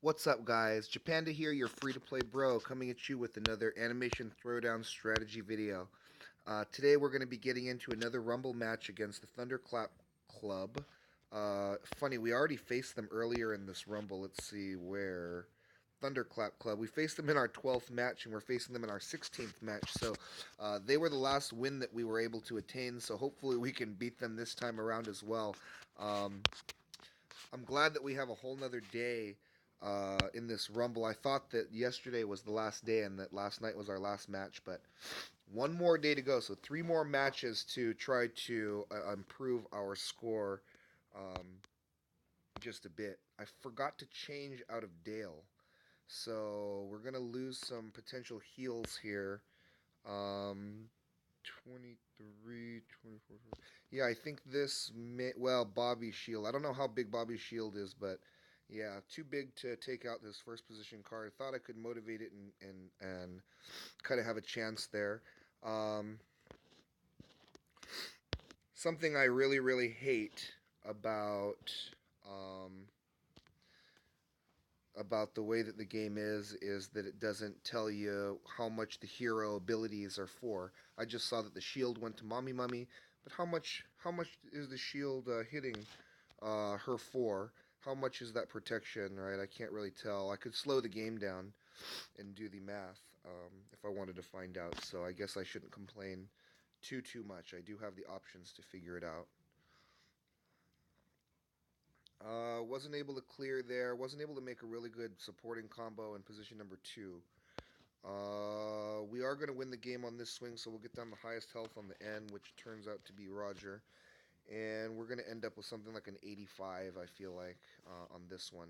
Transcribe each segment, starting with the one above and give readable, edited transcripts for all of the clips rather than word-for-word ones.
What's up, guys? Japanda here, your free-to-play bro, coming at you with another animation throwdown strategy video. Today we're going to be getting into another Rumble match against the Thunderclap Club. Funny, we already faced them earlier in this Rumble. Let's see where. Thunderclap Club. We faced them in our 12th match, and we're facing them in our 16th match. So they were the last win that we were able to attain. So hopefully we can beat them this time around as well. Um, I'm glad that we have a whole nother day in this Rumble. I thought that yesterday was the last day and that last night was our last match, but one more day to go. So three more matches to try to improve our score just a bit. I forgot to change out of Dale. So we're going to lose some potential heals here. 23, 24. Yeah, I think this may, well, Bobby's shield. I don't know how big Bobby's shield is, but yeah, too big to take out this first position card. Thought I could motivate it and kind of have a chance there. Um, Something I really hate um, about the way that the game is that it doesn't tell you how much the hero abilities are for. I just saw that the shield went to Mommy Mummy, but how much is the shield hitting her for? How much is that protection, right? I can't really tell. I could slow the game down and do the math if I wanted to find out. So I guess I shouldn't complain too much. I do have the options to figure it out. Wasn't able to clear there. Wasn't able to make a really good supporting combo in position number two. We are going to win the game on this swing, so we'll get down the highest health on the end, which turns out to be Roger. And we're going to end up with something like an 85, I feel like, on this one.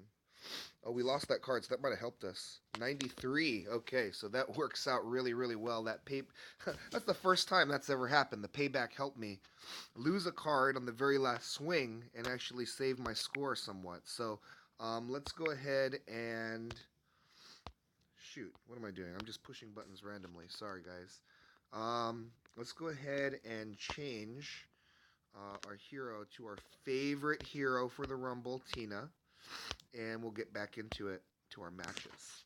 Oh, we lost that card, so that might have helped us. 93. Okay, so that works out really well. That's the first time that's ever happened. The payback helped me lose a card on the very last swing and actually save my score somewhat. So let's go ahead and shoot. What am I doing? I'm just pushing buttons randomly. Sorry, guys. Let's go ahead and change our hero to our favorite hero for the Rumble, Tina, and we'll get back into it to our matches.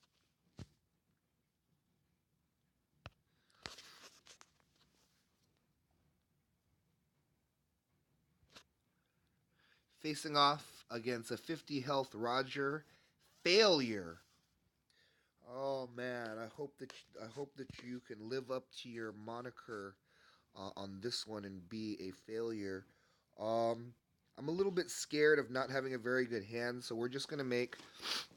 Facing off against a 50 health Roger. Failure. Oh man, I hope that you can live up to your moniker on this one and be a failure. Um, I'm a little bit scared of not having a very good hand, so we're just gonna make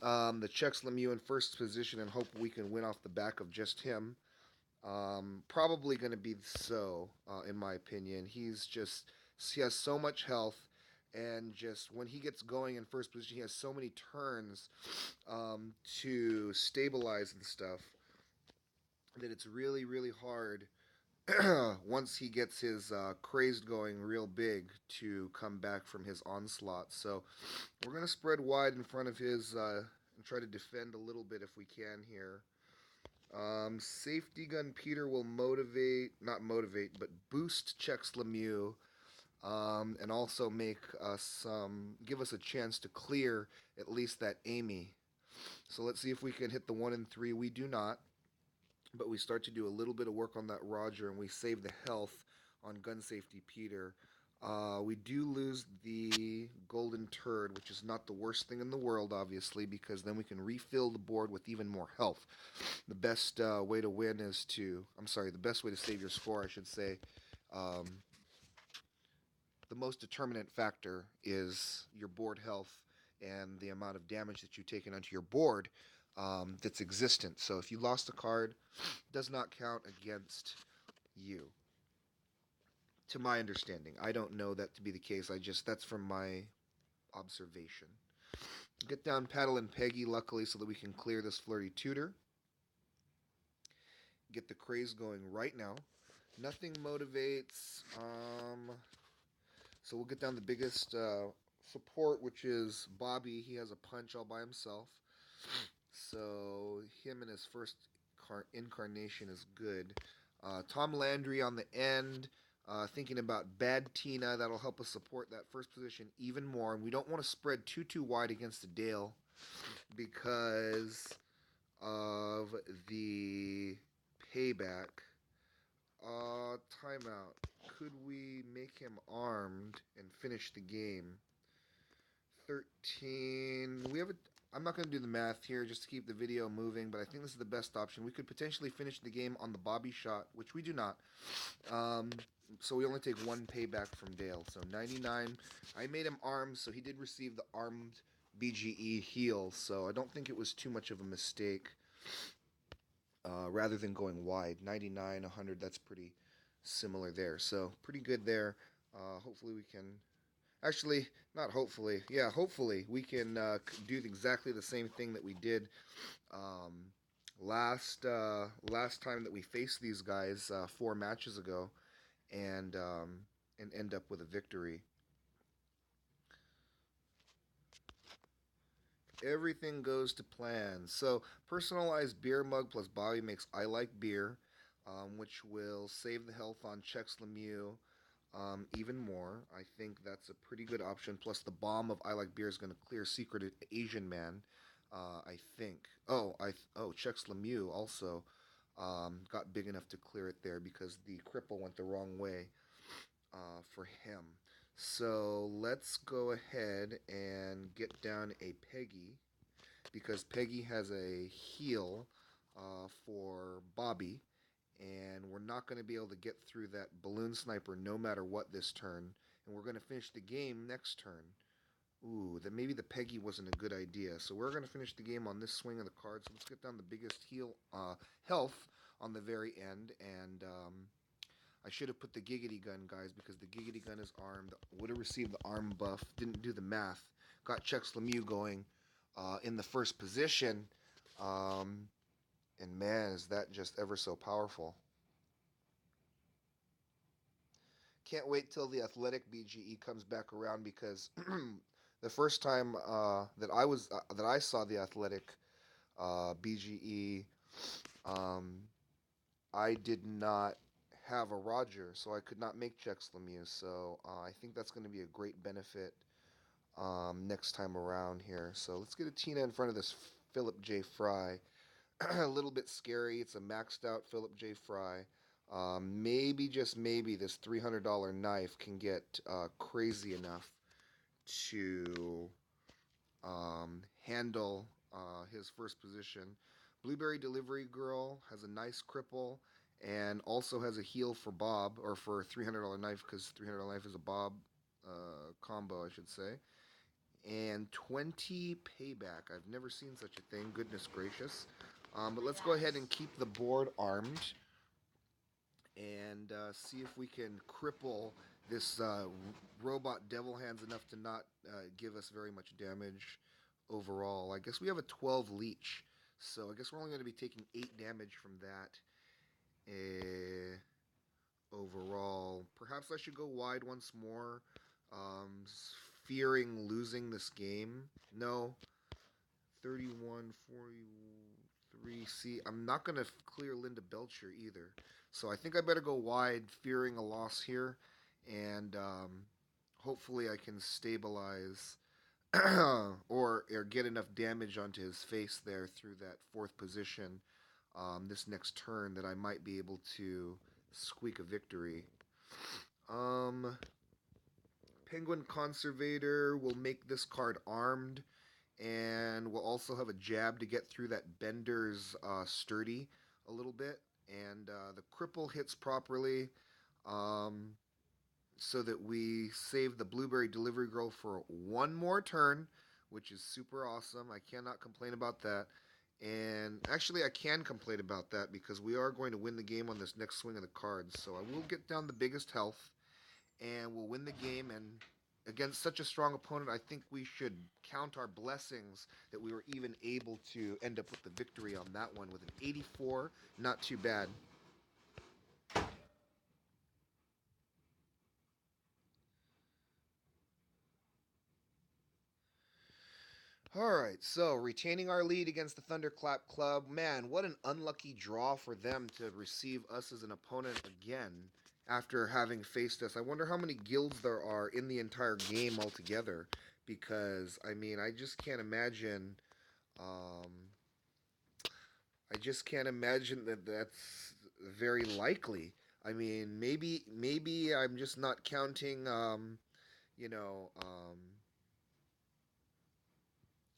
the Chex Lemieux in first position and hope we can win off the back of just him. Probably going to be so, in my opinion. He has so much health, and just when he gets going in first position, he has so many turns to stabilize and stuff that it's really hard once he gets his crazed going real big to come back from his onslaught. So we're going to spread wide in front of his and try to defend a little bit if we can here. Safety Gun Peter will not motivate, but boost Chex Lemieux, and also give us a chance to clear at least that Amy. So let's see if we can hit the 1 and 3. We do not, but we start to do a little bit of work on that Roger, and we save the health on Gun Safety Peter. We do lose the Golden Turd, which is not the worst thing in the world, obviously, because then we can refill the board with even more health. The best way to win is to, I'm sorry, the best way to save your score, I should say. Um, the most determinant factor is your board health and the amount of damage that you've taken onto your board that's existent. So if you lost a card, it does not count against you. To my understanding, I don't know that to be the case. That's from my observation. Get down Paddle and Peggy, luckily, so that we can clear this Flirty Tutor. Get the craze going right now. Nothing motivates. So we'll get down the biggest support, which is Bobby. He has a punch all by himself. So him and his first incarnation is good. Tom Landry on the end. Thinking about Bad Tina, that'll help us support that first position even more. And we don't want to spread too wide against the Dale. because of the payback. Timeout. Could we make him armed and finish the game? 13. We have a. I'm not going to do the math here just to keep the video moving, but I think this is the best option. We could potentially finish the game on the Bobby shot, which we do not. Um, so we only take one payback from Dale. So 99. I made him armed, so he did receive the armed BGE heal. So I don't think it was too much of a mistake. Rather than going wide, 99, 100. That's pretty similar there. So pretty good there. Hopefully we can. Actually, not hopefully. Yeah, hopefully we can do exactly the same thing that we did um, last time that we faced these guys 4 matches ago, and end up with a victory. Everything goes to plan. So personalized beer mug plus Bobby makes I like beer, which will save the health on Chex Lemieux even more. I think that's a pretty good option. Plus, the bomb of I Like Beer is going to clear Secret Asian Man. I think. Chex Lemieux also got big enough to clear it there because the cripple went the wrong way for him. So let's go ahead and get down a Peggy because Peggy has a heal for Bobby, and we're not going to be able to get through that balloon sniper no matter what this turn, and we're going to finish the game next turn. Ooh, that maybe the Peggy wasn't a good idea. So we're going to finish the game on this swing of the card. So let's get down the biggest health on the very end, and I should have put the Giggity Gun, guys, because the Giggity Gun is armed. Would have received the arm buff. Didn't do the math. Got Chex Lemieux going in the first position. Um, and man, is that just ever so powerful. Can't wait till the athletic BGE comes back around because the first time that I saw the athletic BGE, um, I did not have a Roger, so I could not make Chex Lemieux. So I think that's going to be a great benefit next time around here. So let's get a Tina in front of this Philip J. Fry. A little bit scary. It's a maxed out Philip J. Fry. Maybe, just maybe, this $300 knife can get crazy enough to handle his first position. Blueberry Delivery Girl has a nice cripple and also has a heal for Bob, or for $300 knife, because $300 knife is a Bob combo, I should say. And 20 payback. I've never seen such a thing. Goodness gracious. But let's go ahead and keep the board armed and see if we can cripple this robot devil hands enough to not give us very much damage overall. I guess we have a 12 leech, so I guess we're only going to be taking 8 damage from that overall. Perhaps I should go wide once more, fearing losing this game. No. 31, 43. See, I'm not going to clear Linda Belcher either. So I think I better go wide, fearing a loss here. And hopefully I can stabilize or get enough damage onto his face there through that fourth position this next turn that I might be able to squeak a victory. Penguin Conservator will make this card armed, and we'll also have a jab to get through that Bender's sturdy a little bit. And the cripple hits properly, so that we save the Blueberry Delivery Girl for one more turn, which is super awesome. I cannot complain about that. And actually, I can complain about that because we are going to win the game on this next swing of the cards. So I will get down the biggest health, and we'll win the game. And against such a strong opponent, I think we should count our blessings that we were even able to end up with the victory on that one with an 84. Not too bad. All right, so retaining our lead against the Thunderclap Club. Man, what an unlucky draw for them to receive us as an opponent again after having faced us. I wonder how many guilds there are in the entire game altogether, because, I mean, I just can't imagine Um, I just can't imagine that that's very likely. I mean, maybe I'm just not counting. You know,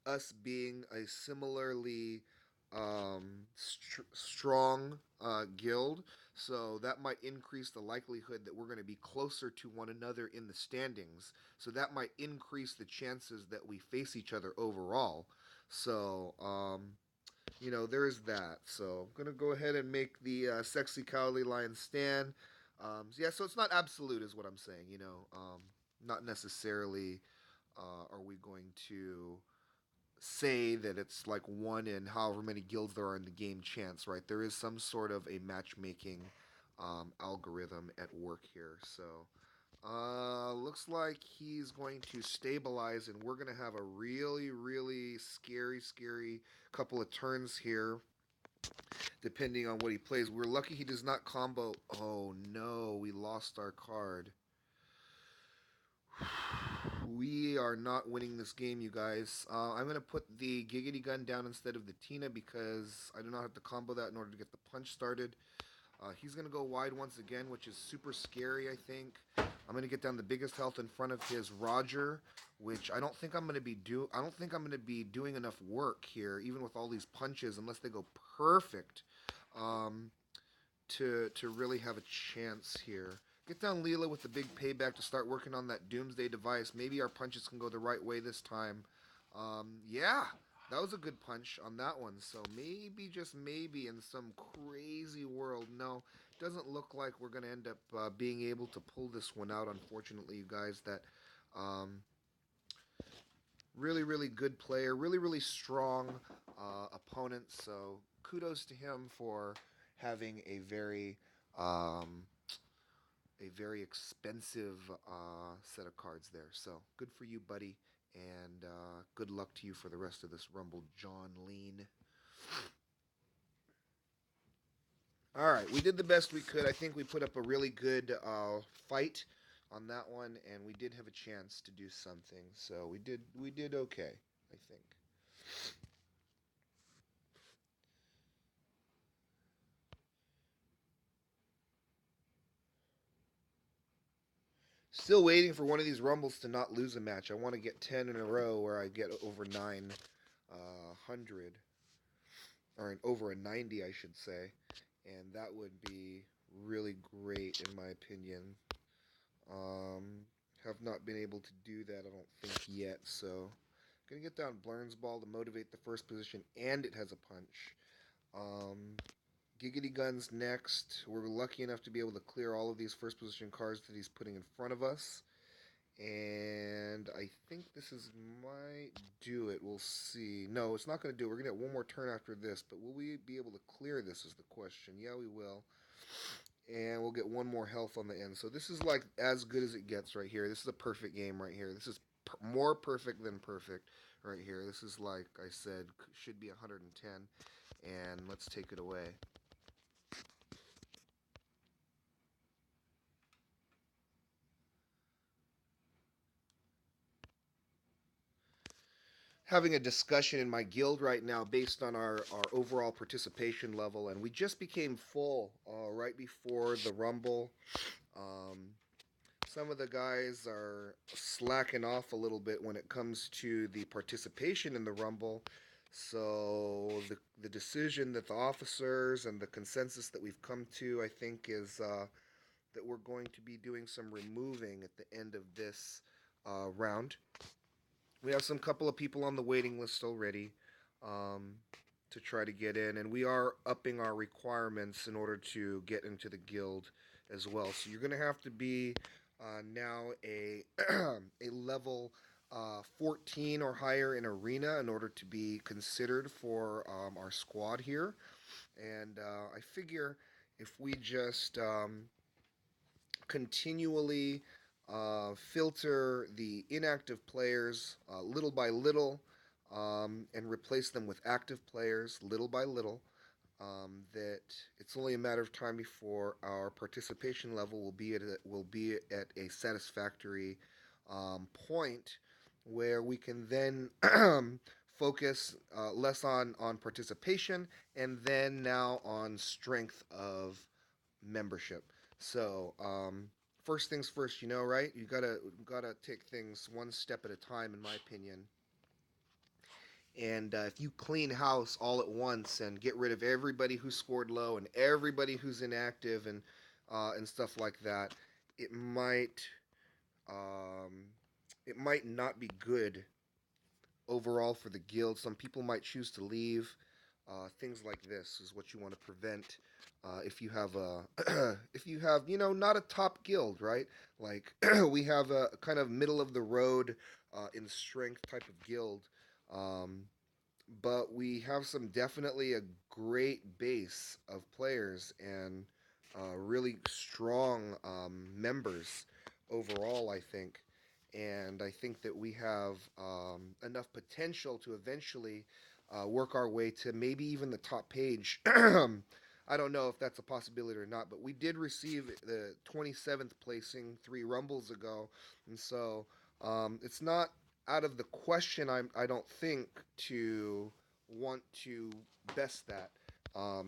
us being a similarly strong guild, so that might increase the likelihood that we're going to be closer to one another in the standings. So that might increase the chances that we face each other overall. So, there is that. So I'm gonna go ahead and make the sexy cowardly lion stand. Yeah, so it's not absolute, is what I'm saying. Not necessarily are we going to say that it's like one in however many guilds there are in the game chance, right? There is some sort of a matchmaking algorithm at work here. So looks like he's going to stabilize, and we're going to have a really, really scary couple of turns here, depending on what he plays. We're lucky he does not combo. Oh no, we lost our card. We are not winning this game, you guys. I'm going to put the Giggity Gun down instead of the Tina because I do not have to combo that in order to get the punch started. He's going to go wide once again, which is super scary, I think. I'm going to get down the biggest health in front of his Roger, which I don't think I'm going to be I don't think I'm going to be doing enough work here, even with all these punches, unless they go perfect, um, to really have a chance here. Get down Leela with the big payback to start working on that Doomsday device. Maybe our punches can go the right way this time. Yeah, that was a good punch on that one. So maybe, just maybe, in some crazy world, no, doesn't look like we're going to end up being able to pull this one out, unfortunately, you guys. That um, really, really good player, really, really strong opponent. So kudos to him for having um, a very expensive set of cards there. So good for you, buddy, and good luck to you for the rest of this Rumble, John Lean. All right, we did the best we could. I think we put up a really good fight on that one, and we did have a chance to do something. So we did okay, I think. Still waiting for one of these Rumbles to not lose a match. I want to get 10 in a row where I get over 900, or over a 90, I should say. And that would be really great, in my opinion. Um, have not been able to do that, I don't think, yet. So, gonna get down Blurn's Ball to motivate the first position, and it has a punch. Um, Giggity Guns next. We're lucky enough to be able to clear all of these first position cards that he's putting in front of us. And I think this is might do it. We'll see. No, it's not going to do it. We're going to get one more turn after this, but will we be able to clear this is the question. Yeah, we will. And we'll get one more health on the end. So this is like as good as it gets right here. This is a perfect game right here. This is more perfect than perfect right here. This is, like I said, should be 110. And let's take it away. Having a discussion in my guild right now based on our overall participation level, and we just became full right before the Rumble. Um, some of the guys are slacking off a little bit when it comes to the participation in the Rumble. So the decision that the officers and the consensus that we've come to, I think, is that we're going to be doing some removing at the end of this round. We have some couple of people on the waiting list already um, to try to get in, and we are upping our requirements in order to get into the guild as well. So you're going to have to be now a a level 14 or higher in arena in order to be considered for our squad here. And I figure if we just continually filter the inactive players little by little and replace them with active players little by little. That it's only a matter of time before our participation level will be at a satisfactory point where we can then focus less on participation, and then now on strength of membership. So first things first, right? You gotta take things one step at a time, in my opinion. And if you clean house all at once and get rid of everybody who scored low and everybody who's inactive and stuff like that, it might um, it might not be good overall for the guild. Some people might choose to leave. Things like this is what you want to prevent if you have a if you have not a top guild, right? Like we have a kind of middle of the road in strength type of guild. Um, but we have some definitely a great base of players and really strong members overall, I think. And I think that we have enough potential to eventually work our way to maybe even the top page. I don't know if that's a possibility or not, but we did receive the 27th placing 3 rumbles ago. And so it's not out of the question. I don't think to want to best that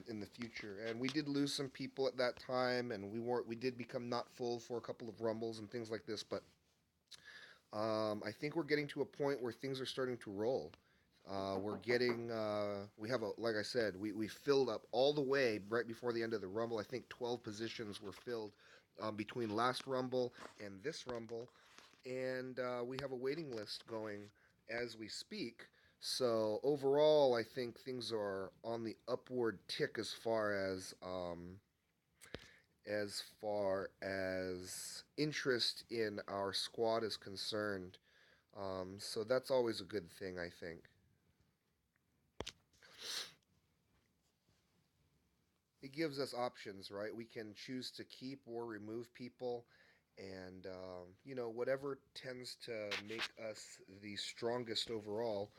in the future. And we did lose some people at that time, and we did become not full for a couple of rumbles and things like this. But I think we're getting to a point where things are starting to roll. We're getting, we have like I said, we filled up all the way right before the end of the Rumble. I think 12 positions were filled between last Rumble and this Rumble. And we have a waiting list going as we speak. So overall, I think things are on the upward tick as interest in our squad is concerned. So that's always a good thing, I think. It gives us options, right? We can choose to keep or remove people, and whatever tends to make us the strongest overall.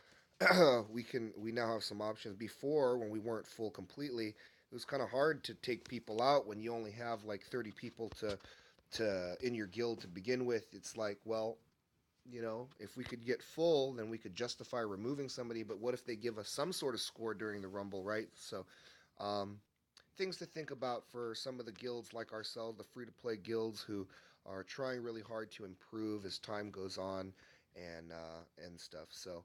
We now have some options. Before, when we weren't full completely, it was kind of hard to take people out when you only have like 30 people to in your guild to begin with. It's like, well, if we could get full, then we could justify removing somebody. But what if they give us some sort of score during the rumble, right? So, um, things to think about for some of the guilds like ourselves, the free to play guilds who are trying really hard to improve as time goes on and stuff. So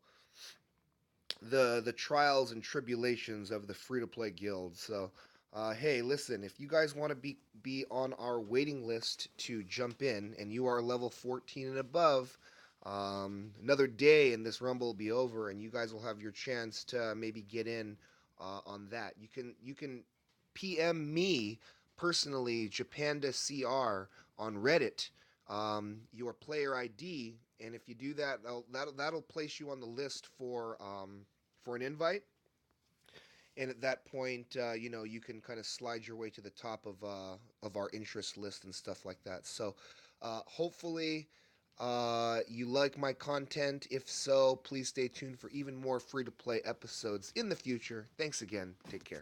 the trials and tribulations of the free to play guilds. So hey, listen, if you guys want to be on our waiting list to jump in, and you are level 14 and above, another day and this rumble will be over, and you guys will have your chance to maybe get in on that. You can PM me personally, Japanda CR on Reddit, your player ID, and if you do that, that'll place you on the list for an invite. And at that point, you can kind of slide your way to the top of our interest list and stuff like that. So, hopefully, you like my content. If so, please stay tuned for even more free to play episodes in the future. Thanks again. Take care.